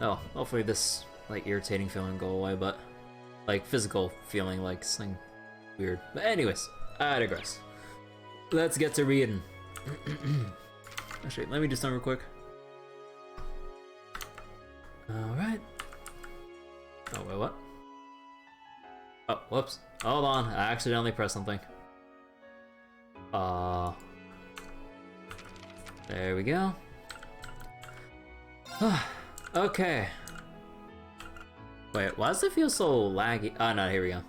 Oh, hopefully this, like, irritating feeling go away, but, like, physical feeling, like, something weird. But anyways, I digress. Let's get to reading. Actually, let me do something real quick. Alright. Oh, wait, what? Oh, whoops. Hold on, I accidentally pressed something. There we go. Okay. Wait, why does it feel so laggy? Oh, no, here we go.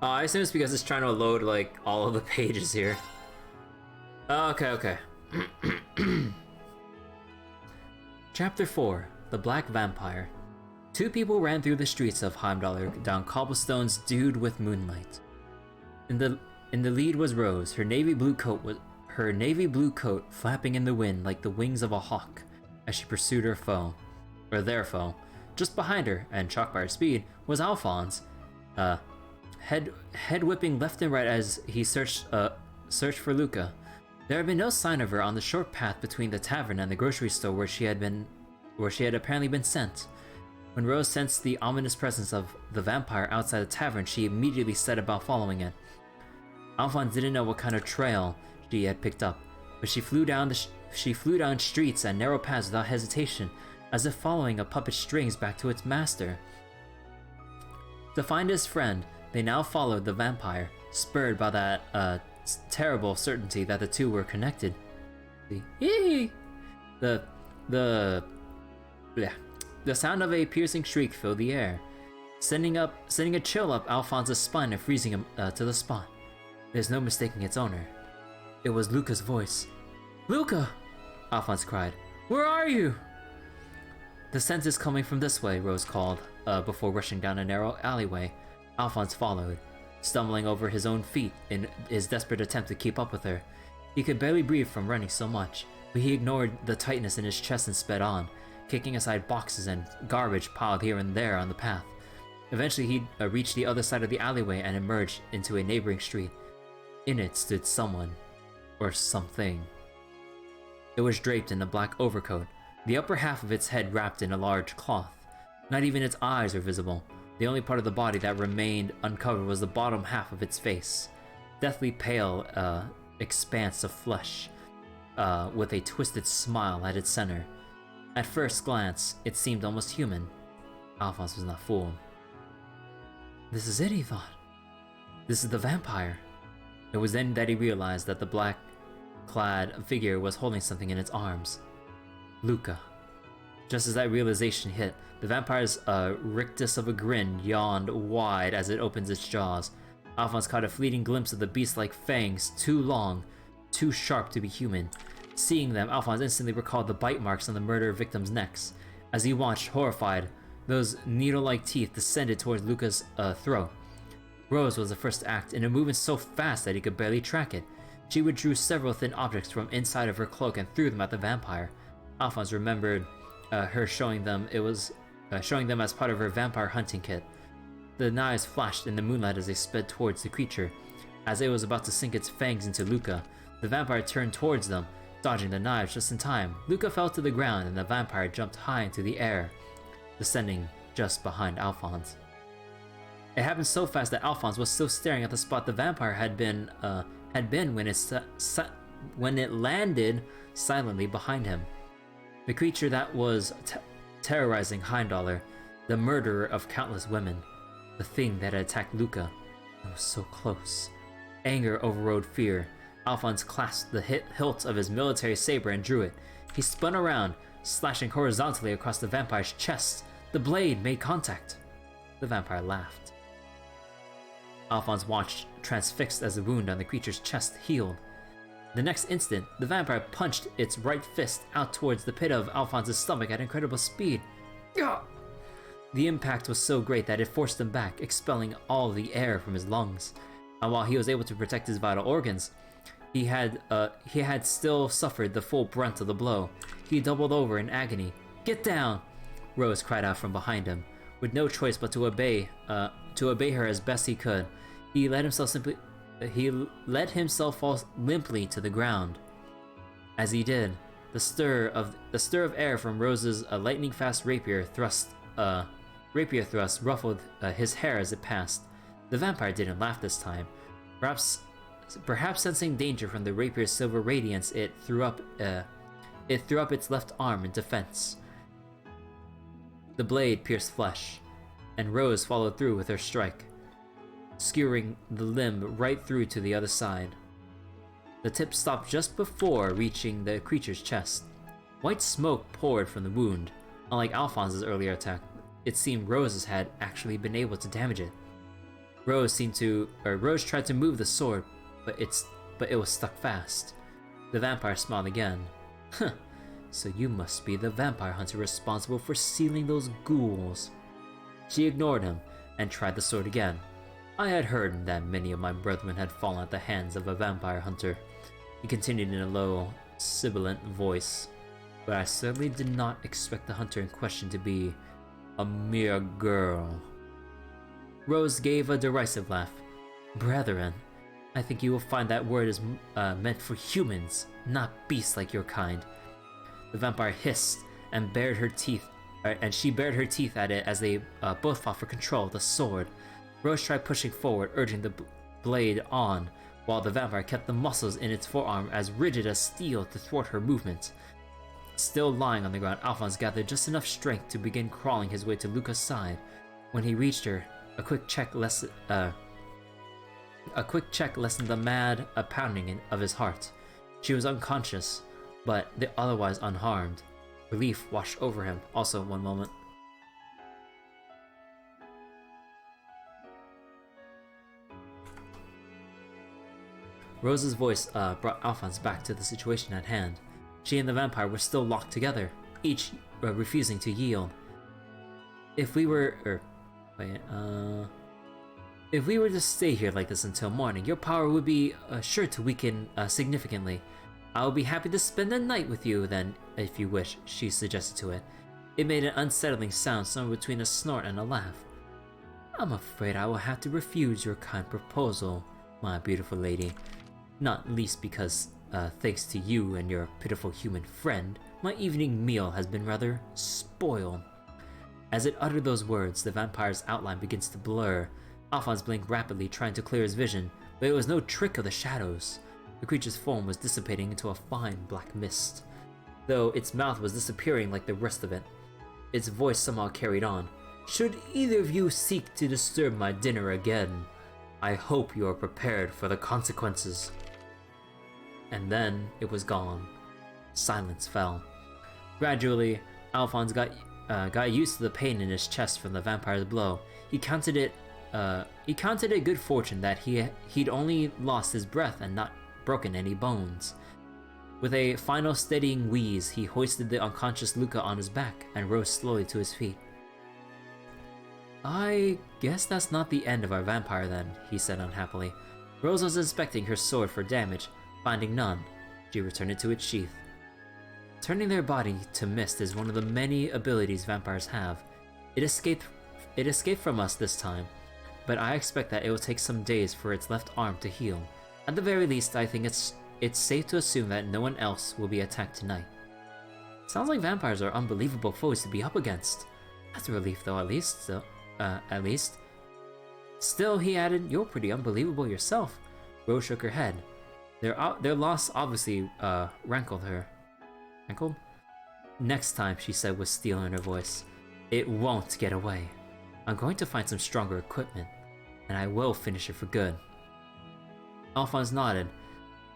I assume it's because it's trying to load, like, all of the pages here. Okay, okay. Chapter 4, The Black Vampire. Two people ran through the streets of Heimdallr down cobblestones dewed with moonlight. In the lead was Rose, her navy blue coat flapping in the wind like the wings of a hawk as she pursued her foe, or their foe. Just behind her, and shocked by her speed, was Alphonse, head whipping left and right as he searched for Luca. There had been no sign of her on the short path between the tavern and the grocery store where she had apparently been sent. When Rose sensed the ominous presence of the vampire outside the tavern, she immediately set about following it. Alphonse didn't know what kind of trail she had picked up, but she flew down streets and narrow paths without hesitation, as if following a puppet's strings back to its master. To find his friend, they now followed the vampire, spurred by that terrible certainty that the two were connected. The sound of a piercing shriek filled the air, sending a chill up Alphonse's spine and freezing him to the spot. There's no mistaking its owner. It was Luca's voice. "Luca!" Alphonse cried. "Where are you?" "The scent is coming from this way," Rose called, before rushing down a narrow alleyway. Alphonse followed, stumbling over his own feet in his desperate attempt to keep up with her. He could barely breathe from running so much, but he ignored the tightness in his chest and sped on, kicking aside boxes and garbage piled here and there on the path. Eventually he reached the other side of the alleyway and emerged into a neighboring street. In it stood someone, or something. It was draped in a black overcoat, the upper half of its head wrapped in a large cloth. Not even its eyes were visible. The only part of the body that remained uncovered was the bottom half of its face. Deathly pale expanse of flesh, with a twisted smile at its center. At first glance, it seemed almost human. Alphonse was not fooled. This is it, he thought. This is the vampire. It was then that he realized that the black-clad figure was holding something in its arms. Luca. Just as that realization hit, the vampire's rictus of a grin yawned wide as it opened its jaws. Alphonse caught a fleeting glimpse of the beast-like fangs, too long, too sharp to be human. Seeing them, Alphonse instantly recalled the bite marks on the murder victims' necks. As he watched, horrified, those needle-like teeth descended towards Luca's throat. Rose was the first to act, in a movement so fast that he could barely track it. She withdrew several thin objects from inside of her cloak and threw them at the vampire. Alphonse remembered her showing them as part of her vampire hunting kit. The knives flashed in the moonlight as they sped towards the creature. As it was about to sink its fangs into Luca, the vampire turned towards them, dodging the knives just in time. Luca fell to the ground and the vampire jumped high into the air, descending just behind Alphonse. It happened so fast that Alphonse was still staring at the spot the vampire had been when it landed silently behind him. The creature that was terrorizing Heimdallr, the murderer of countless women, the thing that had attacked Luca, and was so close. Anger overrode fear. Alphonse clasped the hilt of his military saber and drew it. He spun around, slashing horizontally across the vampire's chest. The blade made contact. The vampire laughed. Alphonse watched, transfixed as the wound on the creature's chest healed. The next instant, the vampire punched its right fist out towards the pit of Alphonse's stomach at incredible speed. The impact was so great that it forced him back, expelling all the air from his lungs. And while he was able to protect his vital organs, he had still suffered the full brunt of the blow. He doubled over in agony. "Get down!" Rose cried out from behind him. With no choice but to obey her as best he could, he let himself fall limply to the ground. As he did, The stir of air from Rose's lightning-fast rapier thrust ruffled his hair as it passed. The vampire didn't laugh this time. Perhaps sensing danger from the rapier's silver radiance, it threw up its left arm in defense. The blade pierced flesh, and Rose followed through with her strike, skewering the limb right through to the other side. The tip stopped just before reaching the creature's chest. White smoke poured from the wound. Unlike Alphonse's earlier attack, it seemed Rose's had actually been able to damage it. Rose tried to move the sword, but it was stuck fast. The vampire smiled again. Huh, so you must be the vampire hunter responsible for sealing those ghouls. She ignored him and tried the sword again. I had heard that many of my brethren had fallen at the hands of a vampire hunter. He continued in a low, sibilant voice, but I certainly did not expect the hunter in question to be a mere girl. Rose gave a derisive laugh. Brethren, I think you will find that word is meant for humans, not beasts like your kind. The vampire hissed and bared her teeth, she bared her teeth at it as they both fought for control of the sword. Rose tried pushing forward, urging the blade on, while the vampire kept the muscles in its forearm as rigid as steel to thwart her movement. Still lying on the ground, Alphonse gathered just enough strength to begin crawling his way to Luca's side. When he reached her, a quick check lessened the mad pounding of his heart. She was unconscious, but otherwise unharmed. Relief washed over him. Also, one moment. Rose's voice brought Alphonse back to the situation at hand. She and the vampire were still locked together, each refusing to yield. If we were to stay here like this until morning, your power would be sure to weaken significantly. I will be happy to spend the night with you then, if you wish, she suggested to it. It made an unsettling sound somewhere between a snort and a laugh. I'm afraid I will have to refuse your kind proposal, my beautiful lady. Not least because, thanks to you and your pitiful human friend, my evening meal has been rather spoiled. As it uttered those words, the vampire's outline begins to blur. Alphonse blinked rapidly, trying to clear his vision, but it was no trick of the shadows. The creature's form was dissipating into a fine black mist, though its mouth was disappearing like the rest of it. Its voice somehow carried on. Should either of you seek to disturb my dinner again, I hope you are prepared for the consequences. And then it was gone. Silence fell. Gradually, Alphonse got used to the pain in his chest from the vampire's blow. He counted it good fortune that he'd only lost his breath and not broken any bones. With a final steadying wheeze, he hoisted the unconscious Luca on his back and rose slowly to his feet. I guess that's not the end of our vampire then, he said unhappily. Rose was inspecting her sword for damage. Finding none, she returned it to its sheath. Turning their body to mist is one of the many abilities vampires have. It escaped from us this time, but I expect that it will take some days for its left arm to heal. At the very least, I think it's safe to assume that no one else will be attacked tonight. Sounds like vampires are unbelievable foes to be up against. That's a relief though, at least. Still, he added, you're pretty unbelievable yourself. Rose shook her head. Their loss obviously rankled her. Rankled? Next time, she said with steel in her voice, it won't get away. I'm going to find some stronger equipment, and I will finish it for good. Alphonse nodded.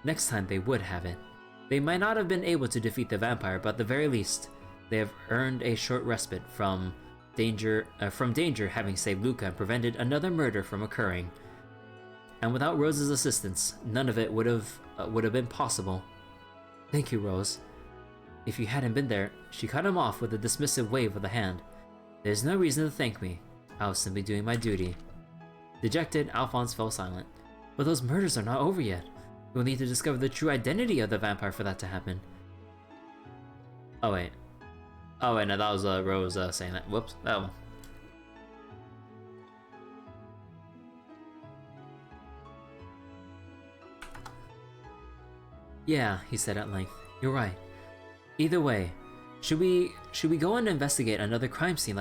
Next time they would have it. They might not have been able to defeat the vampire, but at the very least, they have earned a short respite from danger having saved Luca and prevented another murder from occurring. And without Rose's assistance, none of it would have been possible. Thank you, Rose. If you hadn't been there, she cut him off with a dismissive wave of the hand. There's no reason to thank me. I was simply doing my duty. Dejected, Alphonse fell silent. But those murders are not over yet. We'll need to discover the true identity of the vampire for that to happen. Oh wait, no, that was Rose saying that. Whoops, that one. Yeah, he said at length. You're right. Either way, should we go and investigate another crime scene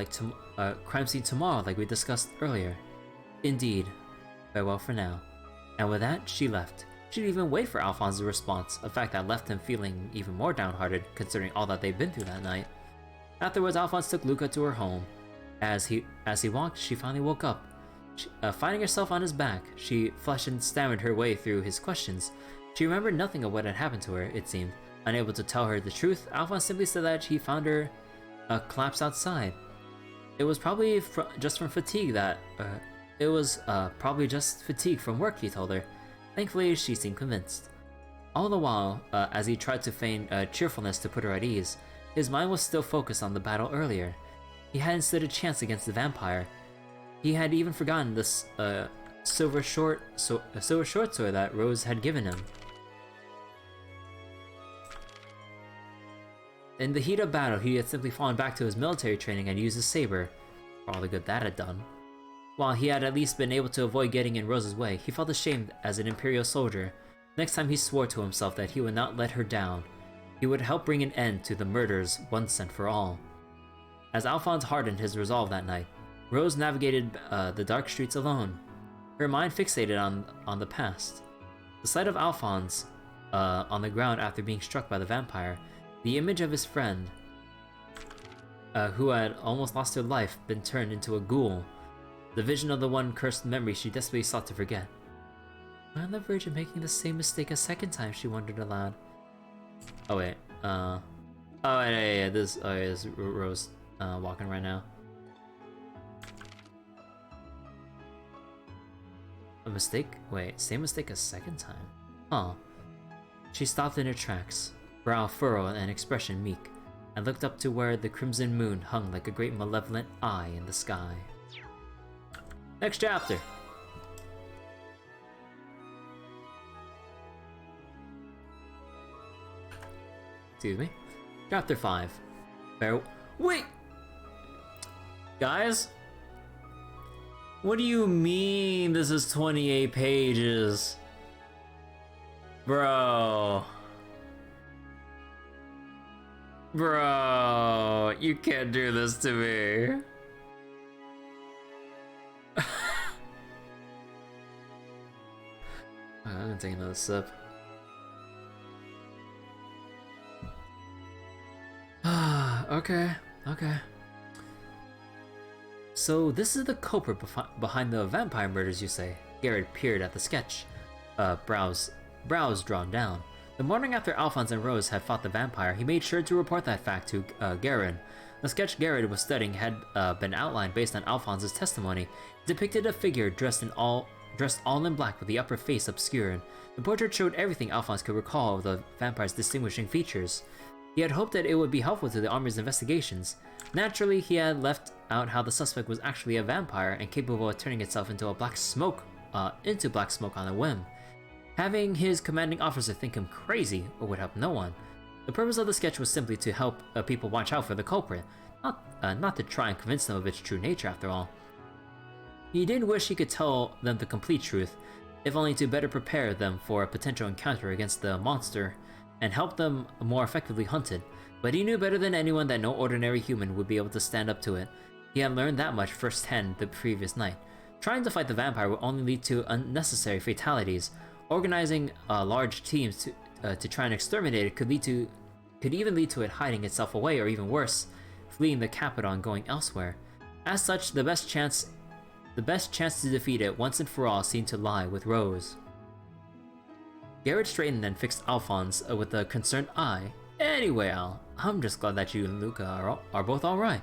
tomorrow, like we discussed earlier? Indeed. Farewell for now. And with that, she left. She didn't even wait for Alphonse's response, a fact that left him feeling even more downhearted, considering all that they'd been through that night. Afterwards, Alphonse took Luca to her home. As he walked, she finally woke up. Finding herself on his back, she flushed and stammered her way through his questions. She remembered nothing of what had happened to her, it seemed. Unable to tell her the truth, Alphonse simply said that he found her collapsed outside. It was probably just from fatigue from work, he told her. Thankfully, she seemed convinced. All the while, as he tried to feign cheerfulness to put her at ease, his mind was still focused on the battle earlier. He hadn't stood a chance against the vampire. He had even forgotten this silver short sword that Rose had given him. In the heat of battle, he had simply fallen back to his military training and used his saber, for all the good that had done. While he had at least been able to avoid getting in Rose's way, he felt ashamed as an Imperial soldier. Next time he swore to himself that he would not let her down. He would help bring an end to the murders once and for all. As Alphonse hardened his resolve that night, Rose navigated the dark streets alone, her mind fixated on the past. The sight of Alphonse on the ground after being struck by the vampire, the image of his friend, who had almost lost her life, been turned into a ghoul, the vision of the one cursed memory she desperately sought to forget. Am I on the verge of making the same mistake a second time? She wondered aloud. Oh wait, this is Rose walking right now. A mistake? Wait, same mistake a second time? Huh. She stopped in her tracks, brow furrowed and expression meek, and looked up to where the crimson moon hung like a great malevolent eye in the sky. Next chapter! Excuse me. Chapter 5. Wait! Guys? What do you mean this is 28 pages? Bro. Bro, you can't do this to me. I'm gonna take another sip. Okay. So this is the culprit behind the vampire murders, you say? Garrett peered at the sketch, brows drawn down. The morning after Alphonse and Rose had fought the vampire, he made sure to report that fact to Garrett. The sketch Garrett was studying had been outlined based on Alphonse's testimony. It depicted a figure dressed all in black with the upper face obscured. The portrait showed everything Alphonse could recall of the vampire's distinguishing features. He had hoped that it would be helpful to the army's investigations. Naturally, he had left out how the suspect was actually a vampire and capable of turning itself into black smoke on a whim. Having his commanding officer think him crazy would help no one. The purpose of the sketch was simply to help people watch out for the culprit, not to try and convince them of its true nature after all. He did wish he could tell them the complete truth, if only to better prepare them for a potential encounter against the monster and help them more effectively hunt it, but he knew better than anyone that no ordinary human would be able to stand up to it. He had learned that much firsthand the previous night. Trying to fight the vampire would only lead to unnecessary fatalities. Organizing large teams to try and exterminate it could even lead to it hiding itself away, or even worse, fleeing the capital and going elsewhere. As such, the best chance to defeat it once and for all seemed to lie with Rose. Garrett straightened and fixed Alphonse with a concerned eye. Anyway, Al, I'm just glad that you and Luca are both alright.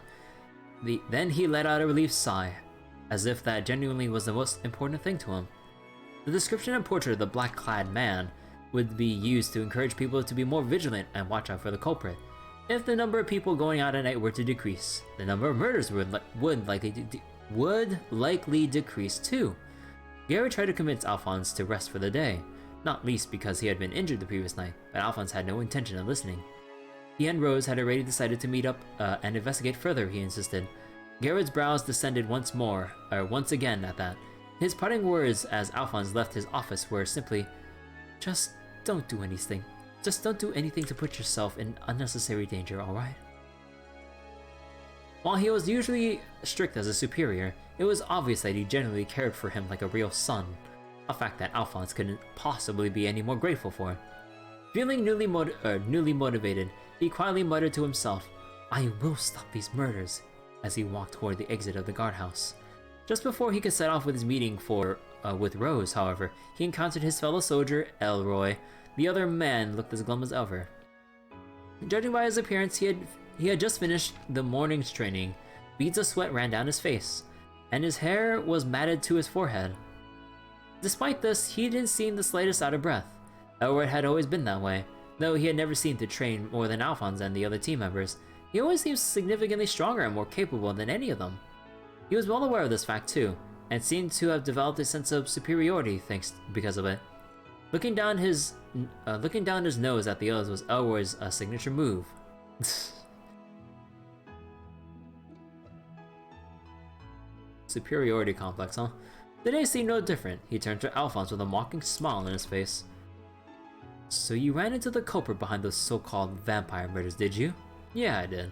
Then he let out a relieved sigh, as if that genuinely was the most important thing to him. The description and portrait of the black-clad man would be used to encourage people to be more vigilant and watch out for the culprit. If the number of people going out at night were to decrease, the number of murders would likely decrease too. Garrett tried to convince Alphonse to rest for the day, not least because he had been injured the previous night, but Alphonse had no intention of listening. He and Rose had already decided to meet up and investigate further, he insisted. Garrett's brows descended once again at that. His parting words as Alphonse left his office were simply, "Just don't do anything Just don't do anything to put yourself in unnecessary danger, alright? While he was usually strict as a superior, it was obvious that he genuinely cared for him like a real son, a fact that Alphonse couldn't possibly be any more grateful for. Feeling newly motivated, he quietly muttered to himself, "I will stop these murders," as he walked toward the exit of the guardhouse. Just before he could set off with his meeting with Rose, however, he encountered his fellow soldier, Elroy. The other man looked as glum as ever. Judging by his appearance, he had just finished the morning's training. Beads of sweat ran down his face, and his hair was matted to his forehead. Despite this, he didn't seem the slightest out of breath. Elroy had always been that way, though he had never seemed to train more than Alphonse and the other team members. He always seemed significantly stronger and more capable than any of them. He was well aware of this fact too, and seemed to have developed a sense of superiority because of it. Looking down his nose at the others was Elroy's signature move. Superiority complex, huh? Today seemed no different. He turned to Alphonse with a mocking smile on his face. "So you ran into the culprit behind those so-called vampire murders, did you?" "Yeah, I did."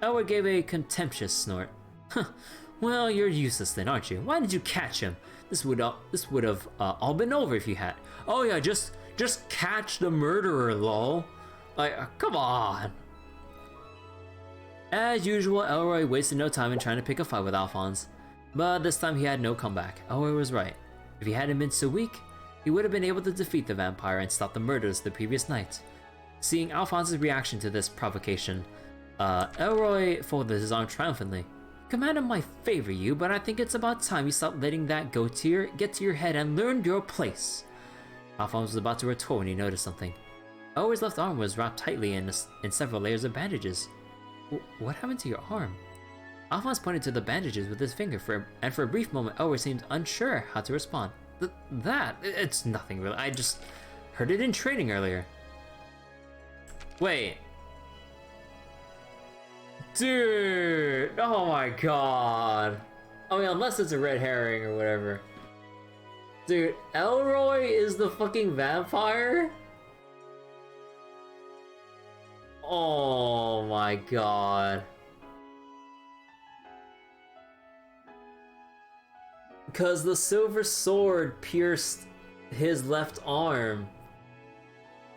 Elroy gave a contemptuous snort. "Huh. Well, you're useless then, aren't you? Why did you catch him? This would have all been over if you had." "Oh yeah, just catch the murderer, lol." Like, come on. As usual, Elroy wasted no time in trying to pick a fight with Alphonse. But this time he had no comeback. Elroy was right. If he hadn't been so weak, he would have been able to defeat the vampire and stop the murders the previous night. Seeing Alphonse's reaction to this provocation, Elroy folded his arm triumphantly. "Commander might favor you, but I think it's about time you stop letting that get to your head and learn your place." Alphonse was about to retort when he noticed something. Elroy's left arm was wrapped tightly in several layers of bandages. "What happened to your arm?" Alphonse pointed to the bandages with his finger, and for a brief moment Elroy seemed unsure how to respond. It's nothing really. I just heard it in training earlier." Wait. Dude, oh my god. I mean, unless it's a red herring or whatever. Dude, Elroy is the fucking vampire? Oh my god. Because the silver sword pierced his left arm.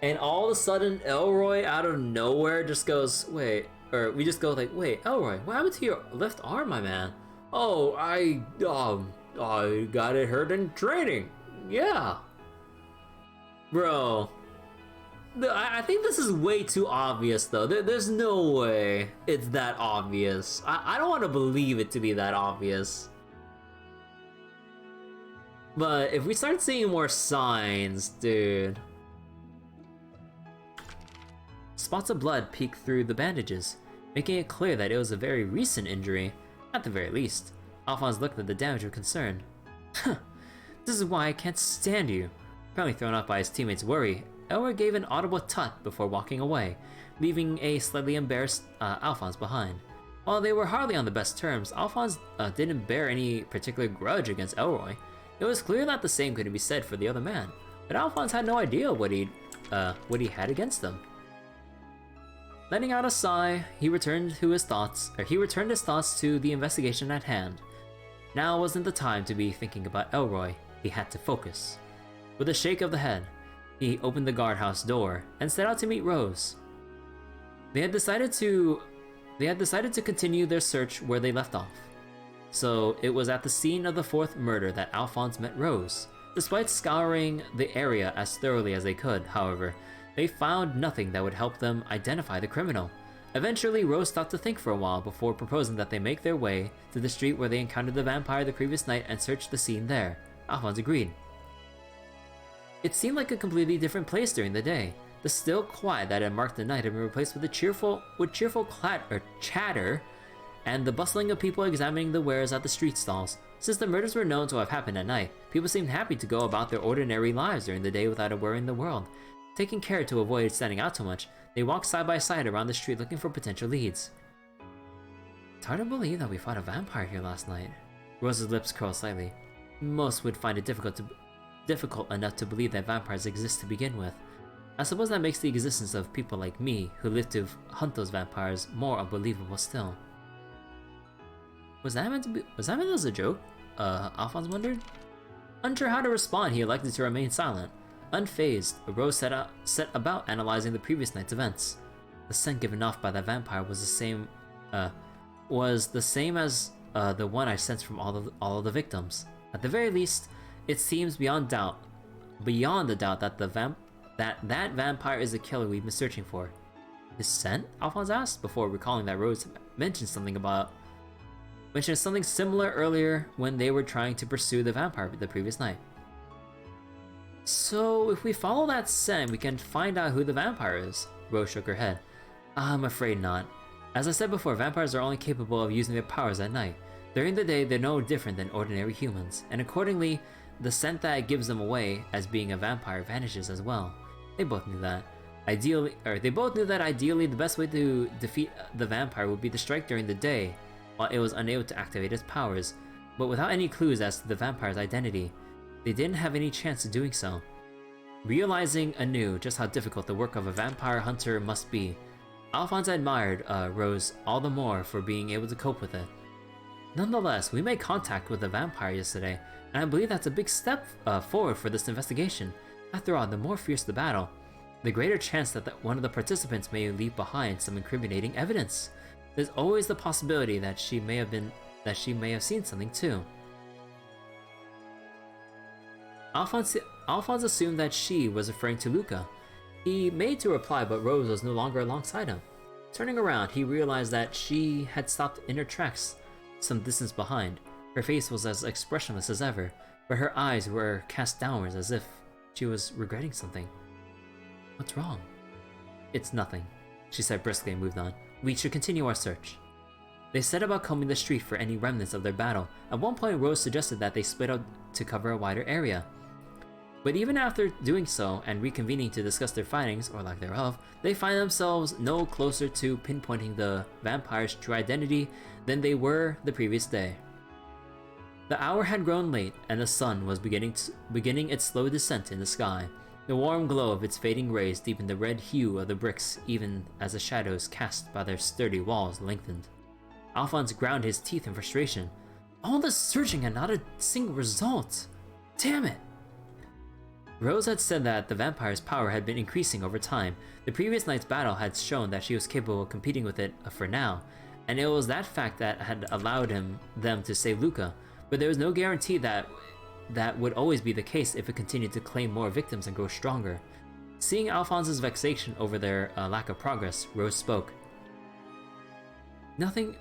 And all of a sudden, Elroy out of nowhere just goes, wait, or we just go like, wait, Elroy, what happened to your left arm, my man? "Oh, I got it hurt in training. Yeah." Bro. I think this is way too obvious though. There's no way it's that obvious. I don't want to believe it to be that obvious. But if we start seeing more signs, dude. Spots of blood peeked through the bandages, making it clear that it was a very recent injury, at the very least. Alphonse looked at the damage with concern. "Huh, this is why I can't stand you." Apparently thrown off by his teammates' worry, Elroy gave an audible tut before walking away, leaving a slightly embarrassed Alphonse behind. While they were hardly on the best terms, Alphonse didn't bear any particular grudge against Elroy. It was clear that the same couldn't be said for the other man, but Alphonse had no idea what he had against them. Letting out a sigh, he returned his thoughts to the investigation at hand. Now wasn't the time to be thinking about Elroy. He had to focus. With a shake of the head, he opened the guardhouse door and set out to meet Rose. They had decided to continue their search where they left off. So it was at the scene of the fourth murder that Alphonse met Rose. Despite scouring the area as thoroughly as they could, however, they found nothing that would help them identify the criminal. Eventually, Rose stopped to think for a while before proposing that they make their way to the street where they encountered the vampire the previous night and search the scene there. Alphonse agreed. It seemed like a completely different place during the day. The still quiet that had marked the night had been replaced with cheerful chatter and the bustling of people examining the wares at the street stalls. Since the murders were known to have happened at night, people seemed happy to go about their ordinary lives during the day without a worry in the world. Taking care to avoid standing out too much, they walked side by side around the street looking for potential leads. "It's hard to believe that we fought a vampire here last night." Rose's lips curled slightly. Most would find it difficult enough to believe that vampires exist to begin with. I suppose that makes the existence of people like me, who live to hunt those vampires, more unbelievable still. Was that meant as a joke? Alphonse wondered. Unsure how to respond, he elected to remain silent. Unfazed, Rose set about analyzing the previous night's events. The scent given off by that vampire was the same as the one I sensed from all of the victims. At the very least, it seems beyond the doubt that that vampire is the killer we've been searching for. His scent? Alphonse asked, before recalling that Rose mentioned something similar earlier when they were trying to pursue the vampire the previous night. So, if we follow that scent, we can find out who the vampire is. Rose shook her head. I'm afraid not. As I said before, vampires are only capable of using their powers at night. During the day, they're no different than ordinary humans, and accordingly, the scent that gives them away as being a vampire vanishes as well. They both knew that. Ideally, the best way to defeat the vampire would be to strike during the day, while it was unable to activate its powers, but without any clues as to the vampire's identity. They didn't have any chance of doing so. Realizing anew just how difficult the work of a vampire hunter must be, Alphonse admired Rose all the more for being able to cope with it. Nonetheless, we made contact with a vampire yesterday, and I believe that's a big step forward for this investigation. After all, the more fierce the battle, the greater chance that one of the participants may leave behind some incriminating evidence. There's always the possibility that she may have seen something too. Alphonse assumed that she was referring to Luca. He made to reply, but Rose was no longer alongside him. Turning around, he realized that she had stopped in her tracks some distance behind. Her face was as expressionless as ever, but her eyes were cast downwards as if she was regretting something. What's wrong? It's nothing, she said briskly and moved on. We should continue our search. They set about combing the street for any remnants of their battle. At one point, Rose suggested that they split up to cover a wider area. But even after doing so and reconvening to discuss their findings, or lack thereof, they find themselves no closer to pinpointing the vampire's true identity than they were the previous day. The hour had grown late, and the sun was beginning its slow descent in the sky. The warm glow of its fading rays deepened the red hue of the bricks even as the shadows cast by their sturdy walls lengthened. Alphonse ground his teeth in frustration. All this searching and not a single result! Damn it! Rose had said that the vampire's power had been increasing over time. The previous night's battle had shown that she was capable of competing with it for now, and it was that fact that had allowed them to save Luca, but there was no guarantee that would always be the case if it continued to claim more victims and grow stronger. Seeing Alphonse's vexation over their lack of progress, Rose spoke. Nothing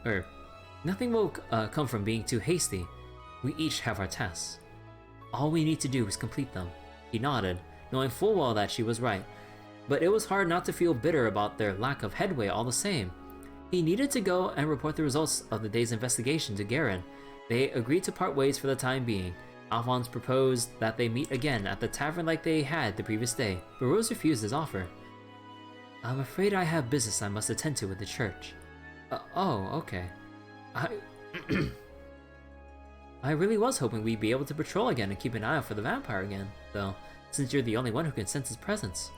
will come from being too hasty. We each have our tasks. All we need to do is complete them. He nodded, knowing full well that she was right, but it was hard not to feel bitter about their lack of headway all the same. He needed to go and report the results of the day's investigation to Garen. They agreed to part ways for the time being. Alphonse proposed that they meet again at the tavern like they had the previous day, but Rose refused his offer. I'm afraid I have business I must attend to with the church. Oh, okay. I really was hoping we'd be able to patrol again and keep an eye out for the vampire again, though, since you're the only one who can sense his presence.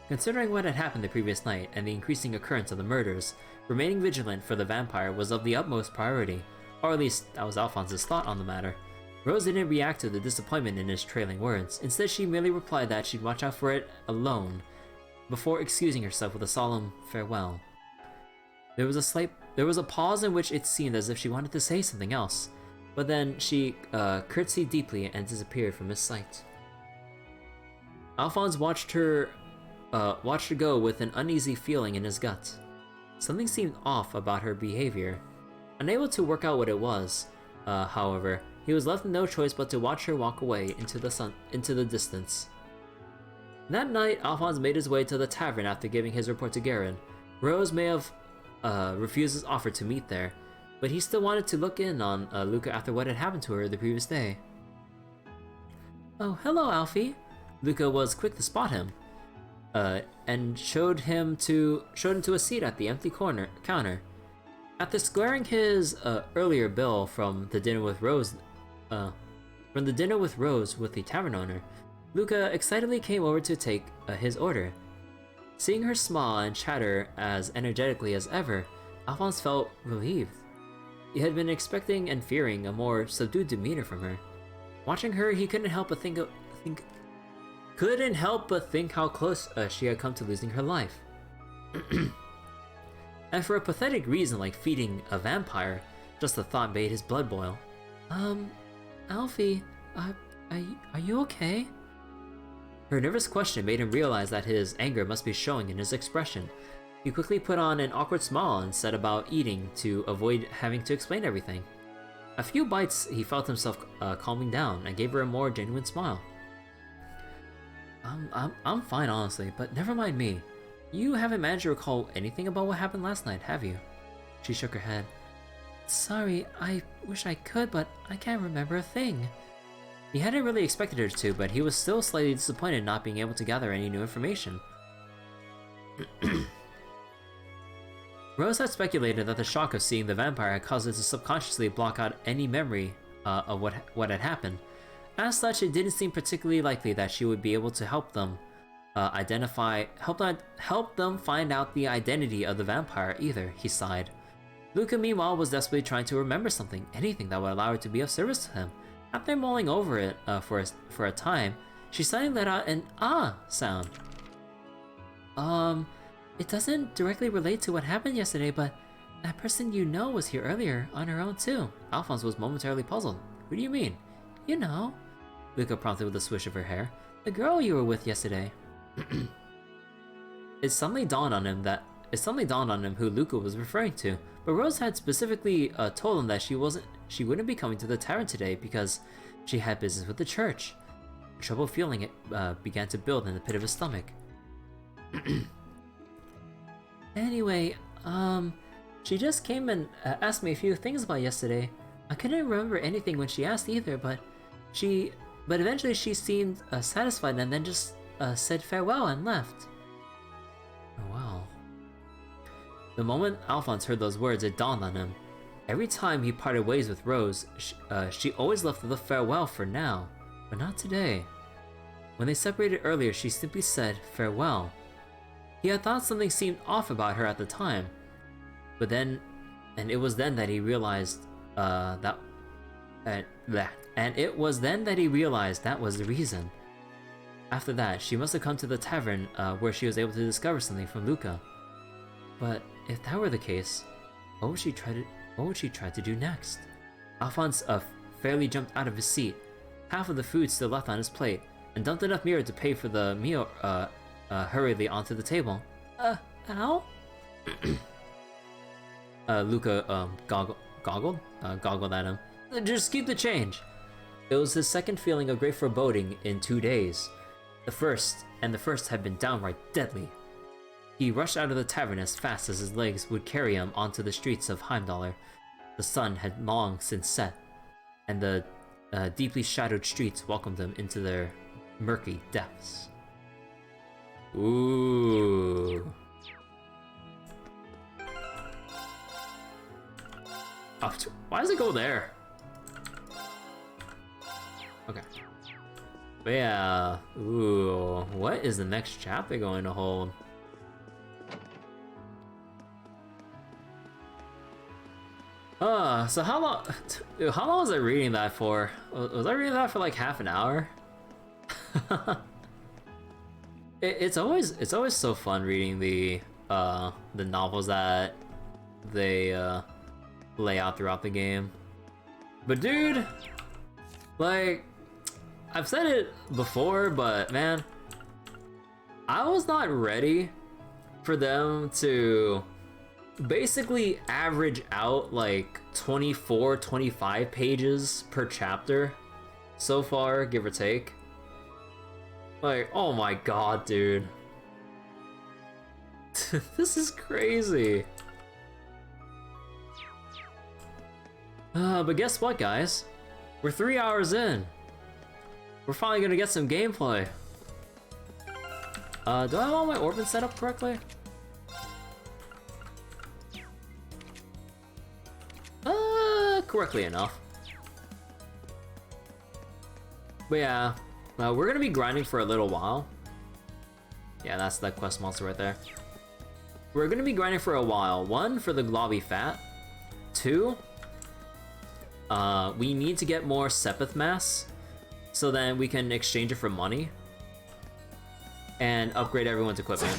Considering what had happened the previous night and the increasing occurrence of the murders, remaining vigilant for the vampire was of the utmost priority, or at least that was Alphonse's thought on the matter. Rose didn't react to the disappointment in his trailing words. Instead, she merely replied that she'd watch out for it alone, before excusing herself with a solemn farewell. There was a pause in which it seemed as if she wanted to say something else, but then she curtsied deeply and disappeared from his sight. Alphonse watched her go with an uneasy feeling in his gut. Something seemed off about her behavior. Unable to work out what it was, however, he was left with no choice but to watch her walk away into the distance. That night, Alphonse made his way to the tavern after giving his report to Garen. Rose may have refused his offer to meet there, but he still wanted to look in on Luca after what had happened to her the previous day. Oh, hello, Alfie! Luca was quick to spot him, and showed him to a seat at the empty counter. After squaring his earlier bill from the dinner with Rose with the tavern owner, Luca excitedly came over to take his order. Seeing her smile and chatter as energetically as ever, Alphonse felt relieved. He had been expecting and fearing a more subdued demeanor from her. Watching her, he couldn't help but think how close she had come to losing her life. And for a pathetic reason like feeding a vampire, just the thought made his blood boil. Alfie, are you okay? Her nervous question made him realize that his anger must be showing in his expression. He quickly put on an awkward smile and set about eating to avoid having to explain everything. A few bites, he felt himself calming down and gave her a more genuine smile. I'm fine, honestly, but never mind me. You haven't managed to recall anything about what happened last night, have you? She shook her head. Sorry, I wish I could, but I can't remember a thing. He hadn't really expected her to, but he was still slightly disappointed not being able to gather any new information. Rose had speculated that the shock of seeing the vampire had caused her to subconsciously block out any memory of what had happened. As such, it didn't seem particularly likely that she would be able to help them help them find out the identity of the vampire either, he sighed. Luca, meanwhile, was desperately trying to remember something, anything that would allow her to be of service to him. After mulling over it for a time, she suddenly let out an "ah" sound. It doesn't directly relate to what happened yesterday, but that person you know was here earlier on her own too. Alphonse was momentarily puzzled. Who do you mean? You know, Luca prompted with a swish of her hair. The girl you were with yesterday. It suddenly dawned on him who Luca was referring to, but Rose had specifically told him that she wouldn't be coming to the tavern today because she had business with the church. Trouble feeling it began to build in the pit of his stomach. Anyway, she just came and asked me a few things about yesterday. I couldn't remember anything when she asked either, but eventually she seemed satisfied and then just said farewell and left. Oh, wow. The moment Alphonse heard those words, it dawned on him. Every time he parted ways with Rose, she always left with a farewell for now, but not today. When they separated earlier, she simply said farewell. He had thought something seemed off about her at the time, and it was then that he realized that was the reason. After that, she must have come to the tavern where she was able to discover something from Luca. But if that were the case, what would she try to do next? Alphonse fairly jumped out of his seat, half of the food still left on his plate, and dumped enough mirror to pay for the meal hurriedly onto the table. Al? Luca goggled at him. Just keep the change. It was his second feeling of great foreboding in 2 days. The first had been downright deadly. He rushed out of the tavern as fast as his legs would carry him onto the streets of Heimdallr. The sun had long since set, and the deeply shadowed streets welcomed him into their murky depths. Ooh. Oh, why does it go there? Okay. But yeah, ooh, what is the next chapter going to hold? So how long was I reading that for? Was I reading that for like half an hour? It's always so fun reading the novels that they lay out throughout the game. But dude, like, I've said it before, but man, I was not ready for them to basically average out like 24, 25 pages per chapter so far, give or take. Like, oh my god, dude. This is crazy. But guess what, guys? We're 3 hours in. We're finally gonna get some gameplay. Do I have all my orbits set up correctly? Correctly enough. But yeah, We're gonna be grinding for a little while. Yeah, that's that quest monster right there. We're gonna be grinding for a while. 1, for the globby fat. 2, we need to get more Sepith mass, so then we can exchange it for money and upgrade everyone's equipment.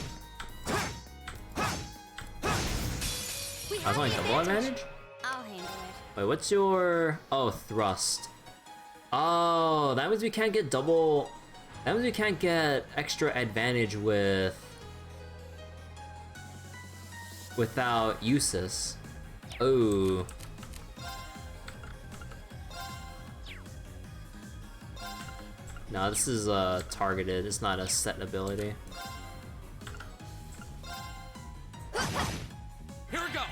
I was only double advantage? I'll handle it. Wait, what's your... Oh, thrust. Oh, that means we can't get double... That means we can't get extra advantage with... without uses. Oh. No, this is targeted. It's not a set ability. Here we go.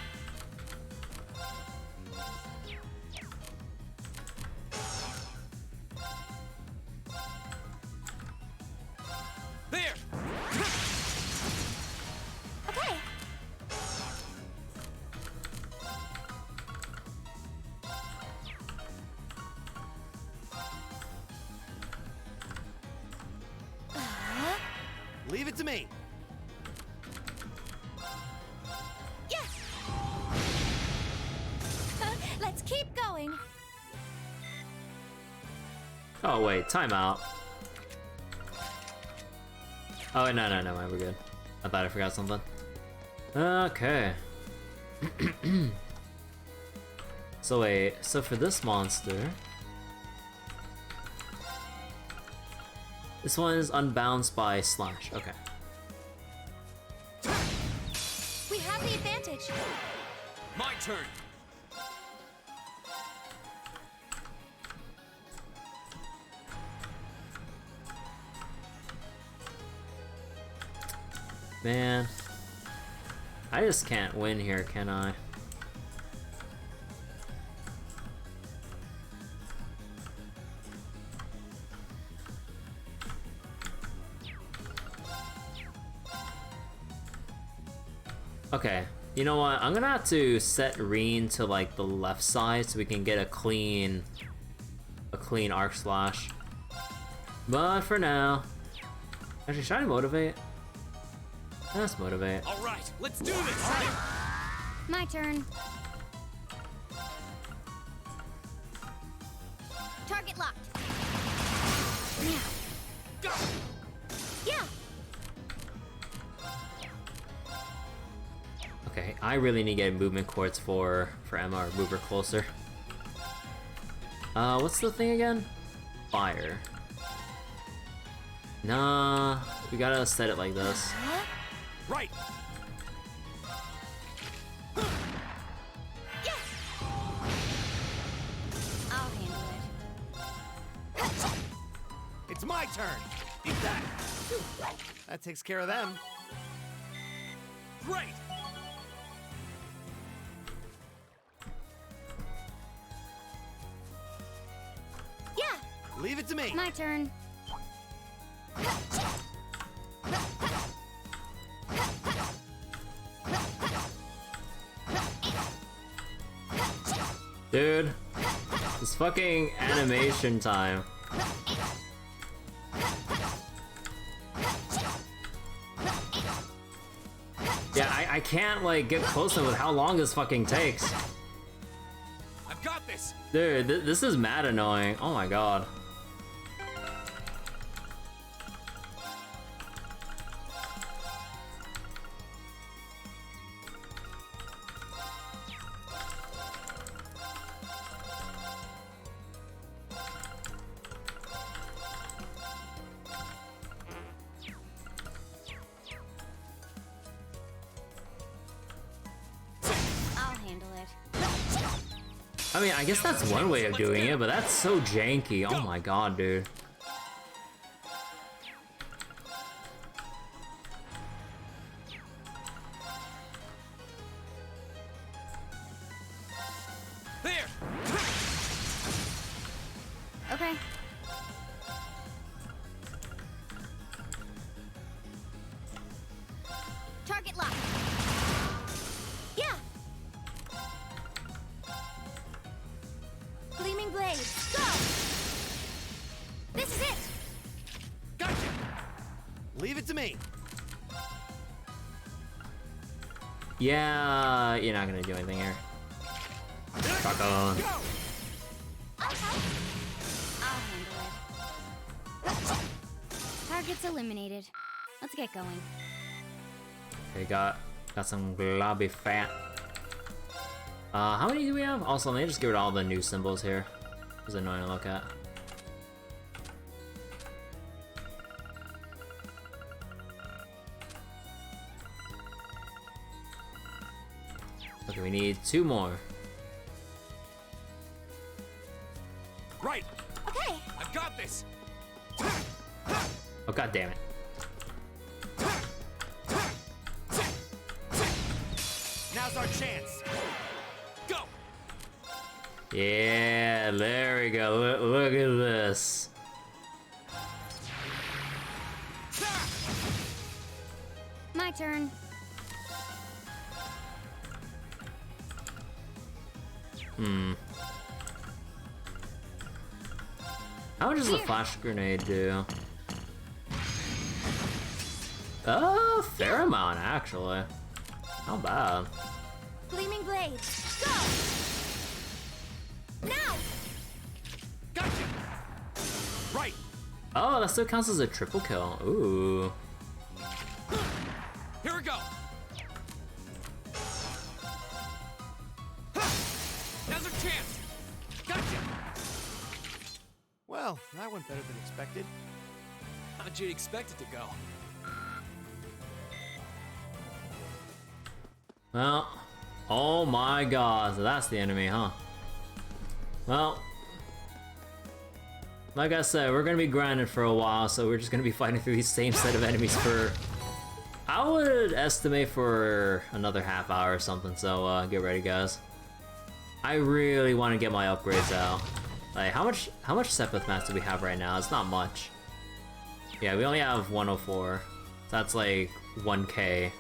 There. Okay. Leave it to me. Yes. Let's keep going. Oh wait, timeout. Oh wait, no, we're good. I thought I forgot something. Okay. So wait, so for this monster... This one is unbalanced by slash, okay. We have the advantage. My turn. Man, I just can't win here, can I? Okay, you know what? I'm gonna have to set Rean to like the left side so we can get a clean arc slash. But for now, actually, should I motivate? Let's motivate. All right, let's do this. My turn. Target locked. Yeah. Go. Yeah. Okay, I really need to get movement quartz for Emma, or move her closer. What's the thing again? Fire. Nah, we gotta set it like this. Right. Yes. I'll handle it. It's my turn. Eat that. That takes care of them. Great. Yeah. Leave it to me. My turn. Dude, this fucking animation time. Yeah, I can't like get close enough with how long this fucking takes. I've got this. Dude, this is mad annoying. Oh my god. I'll handle it. I mean, I guess that's one way of doing it, but that's so janky. Oh my god, dude. There. Okay. Target locked. Yeah. Gleaming blade. Go. This is it. Leave it to me. Yeah, you're not gonna do anything here. Rock on. Go! I'll help. I'll handle it. Target's eliminated. Let's get going. Okay, got some globby fat. How many do we have? Also, let me just get rid of all the new symbols here. It's annoying to look at. Okay, we need 2 more. Right. Okay. I've got this. Oh, god damn it. Now's our chance. Go. Yeah, there we go. Look at this. My turn. How much does the flash grenade do? A fair amount, actually. Not bad. Gleaming blades. Go! Now! Gotcha. Right. Oh, that still counts as a triple kill. Ooh. Here we go. Now's our chance. Gotcha. Well, that went better than expected. How'd you expect it to go? Well, oh my god, so that's the enemy, huh? Well, like I said, we're gonna be grinding for a while, so we're just gonna be fighting through these same set of enemies for, I would estimate, for another half hour or something, so get ready, guys. I really want to get my upgrades out. Like, how much Sepith mats do we have right now? It's not much. Yeah, we only have 104. So that's like 1k.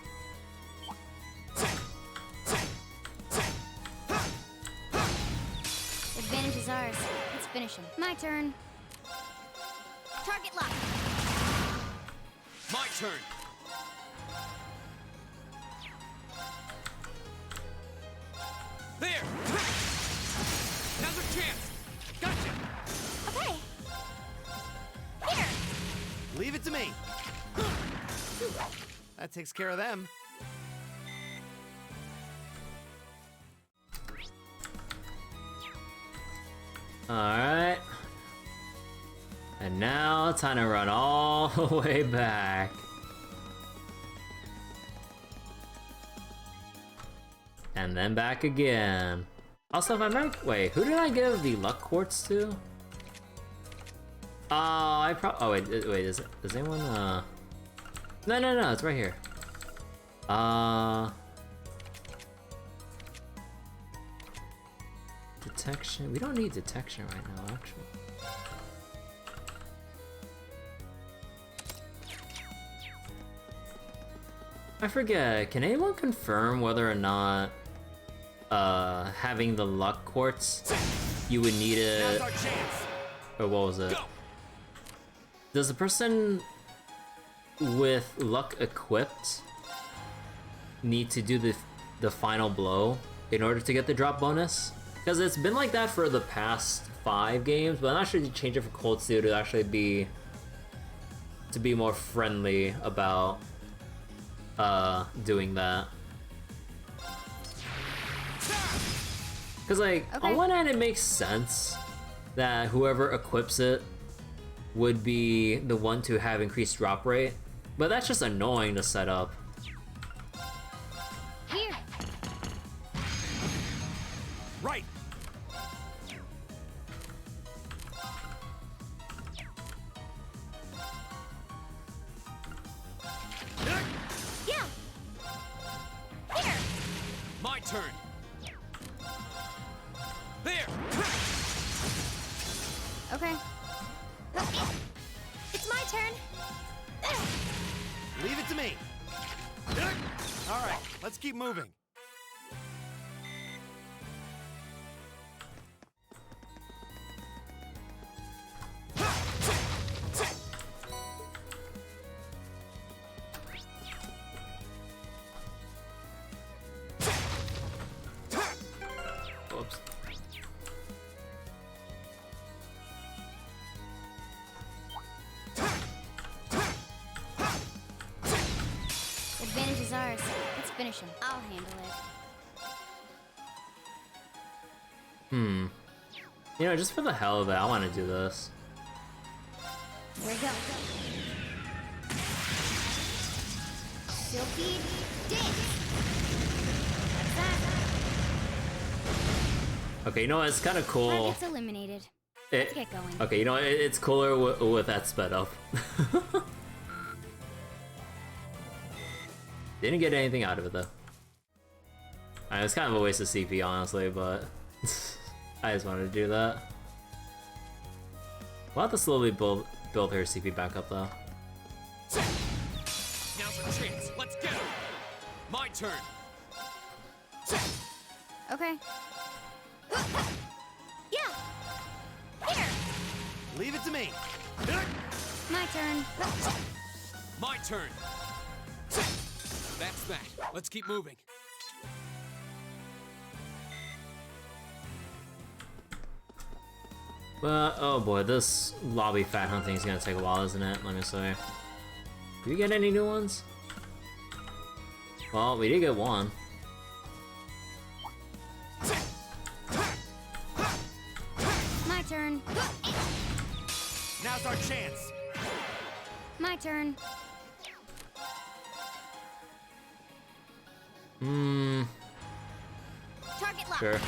Advantage is ours. Let's finish him. My turn. Target lock. My turn. There. Now's our chance. Gotcha. Okay. Here. Leave it to me. That takes care of them. Alright. And now, time to run all the way back. And then back again. Also, if I remember, wait, who did I give the luck quartz to? Oh, wait, does anyone, No, it's right here. Detection, we don't need detection right now, actually. I forget, can anyone confirm whether or not having the luck quartz, you would need Now's it, our chance. or what was it? Go. Does the person with luck equipped need to do the final blow in order to get the drop bonus? Because it's been like that for the past 5 games, but I'm not sure to change it for Cold Steel to actually be more friendly about doing that. Because, like, on one hand, it makes sense that whoever equips it would be the one to have increased drop rate, but that's just annoying to set up. Here. Right. Yeah. Here. My turn. There. Okay. It's my turn. Leave it to me. All right, let's keep moving. ours. Let's finish him. I'll handle it. You know, just for the hell of it, I want to do this. Here we go. Silky dance. That's that. Okay, you know what? It's kind of cool. Target's eliminated. Let's get going. Okay, you know what? It's cooler with that sped up. Didn't get anything out of it though. It's kind of a waste of CP, honestly, but I just wanted to do that. We'll have to slowly build her CP back up though. Now's our chance. Let's get him. My turn. Okay. Yeah. Here. Leave it to me. My turn. My turn. That's that. Let's keep moving. But oh boy, this lobby fat hunting is gonna take a while, isn't it? Let me see. Do we get any new ones? Well, we did get one. My turn. Now's our chance. My turn. Target lock. Sure.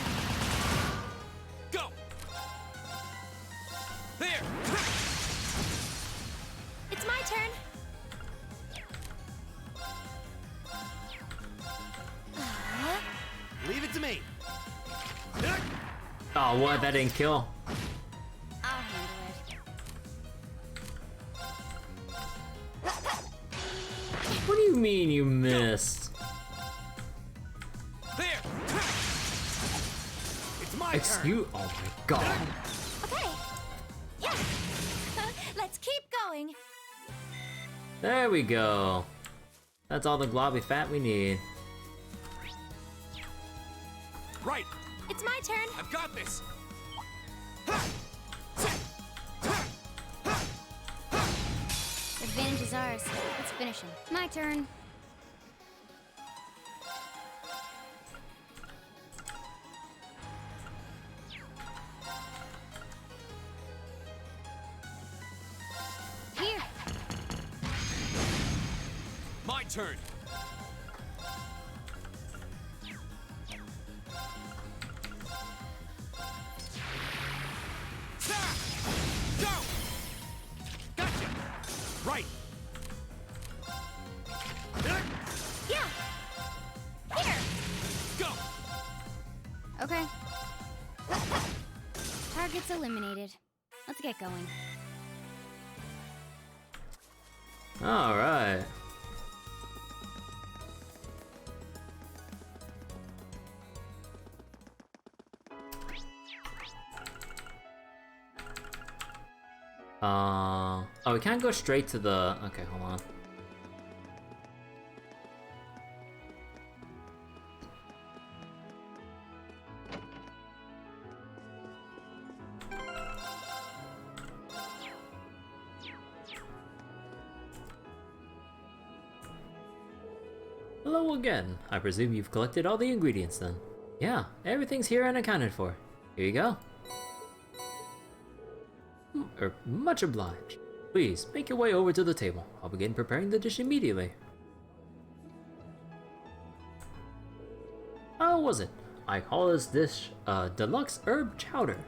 Go. There. It's my turn. Leave it to me. Oh, what? That didn't kill. I'll handle it. What do you mean you missed? There. It's my turn. Excuse. Oh my god. Okay. Yeah. Let's keep going. There we go. That's all the globby fat we need. Right. It's my turn. I've got this. Advantage is ours. Let's finish him. My turn. Here. My turn. Go! Gotcha! Right! Yeah. Here. Go! Okay. Target's eliminated. Let's get going. All right. Oh, we can't go straight to the. Okay, hold on. Hello again. I presume you've collected all the ingredients then. Yeah, everything's here and accounted for. Here you go. Much obliged. Please, make your way over to the table. I'll begin preparing the dish immediately. How was it? I call this dish deluxe herb chowder.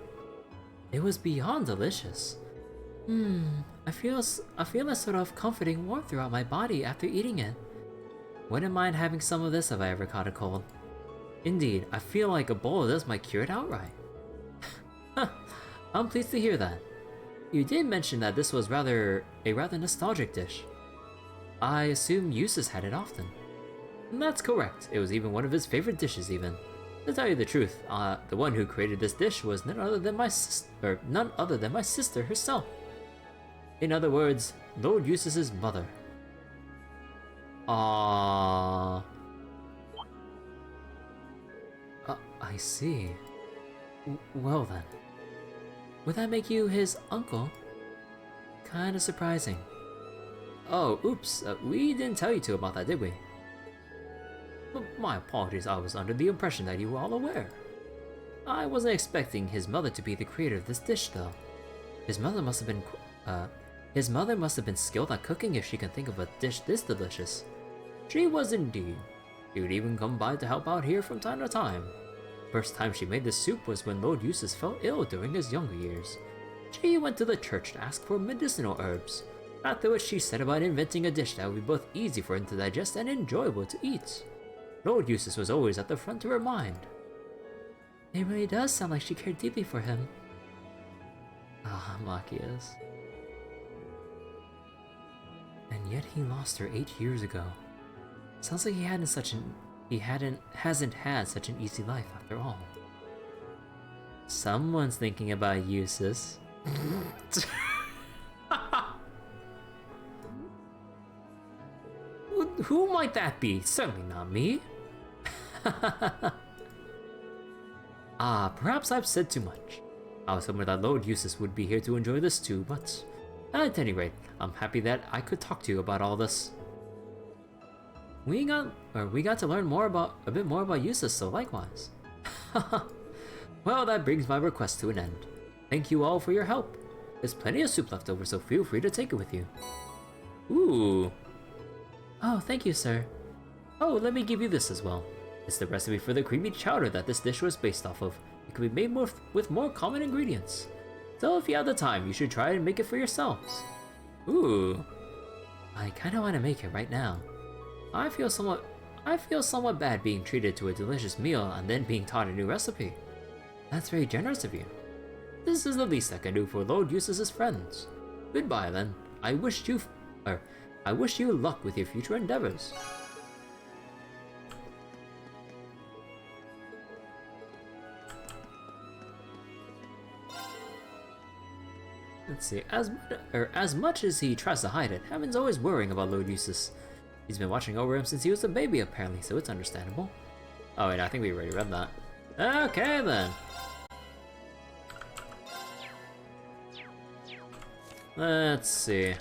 It was beyond delicious. I feel a sort of comforting warmth throughout my body after eating it. Wouldn't mind having some of this if I ever caught a cold. Indeed, I feel like a bowl of this might cure it outright. I'm pleased to hear that. You did mention that this was a rather nostalgic dish. I assume Eustace had it often. That's correct. It was even one of his favorite dishes even. To tell you the truth, the one who created this dish was none other than my sister herself. In other words, Lord Eustace's mother. I see. Well then. Would that make you his uncle? Kinda surprising. Oh, oops, we didn't tell you two about that, did we? My apologies, I was under the impression that you were all aware. I wasn't expecting his mother to be the creator of this dish, though. His mother must have been skilled at cooking if she can think of a dish this delicious. She was indeed. She would even come by to help out here from time to time. First time she made this soup was when Lord Eustace fell ill during his younger years. She went to the church to ask for medicinal herbs, after which she set about inventing a dish that would be both easy for him to digest and enjoyable to eat. Lord Eustace was always at the front of her mind. It really does sound like she cared deeply for him. Ah, Maki is. And yet he lost her 8 years ago. Sounds like he hasn't had such an easy life after all. Someone's thinking about Eustace. Who might that be? Certainly not me. Perhaps I've said too much. I was hoping that Lord Eustace would be here to enjoy this too, but at any rate, I'm happy that I could talk to you about all this. We got to learn a bit more about Eustace, so likewise. Well, that brings my request to an end. Thank you all for your help. There's plenty of soup left over, so feel free to take it with you. Ooh. Oh, thank you, sir. Oh, let me give you this as well. It's the recipe for the creamy chowder that this dish was based off of. It can be made with more common ingredients. So if you have the time, you should try and make it for yourselves. Ooh. I kinda wanna make it right now. I feel somewhat bad being treated to a delicious meal and then being taught a new recipe. That's very generous of you. This is the least I can do for Lord Eustace's friends. Goodbye then. I wish you luck with your future endeavors. Let's see. As much as he tries to hide it, Hammond's always worrying about Lord Eustace. He's been watching over him since he was a baby, apparently, so it's understandable. Oh wait, I think we already read that. Okay then. Let's see.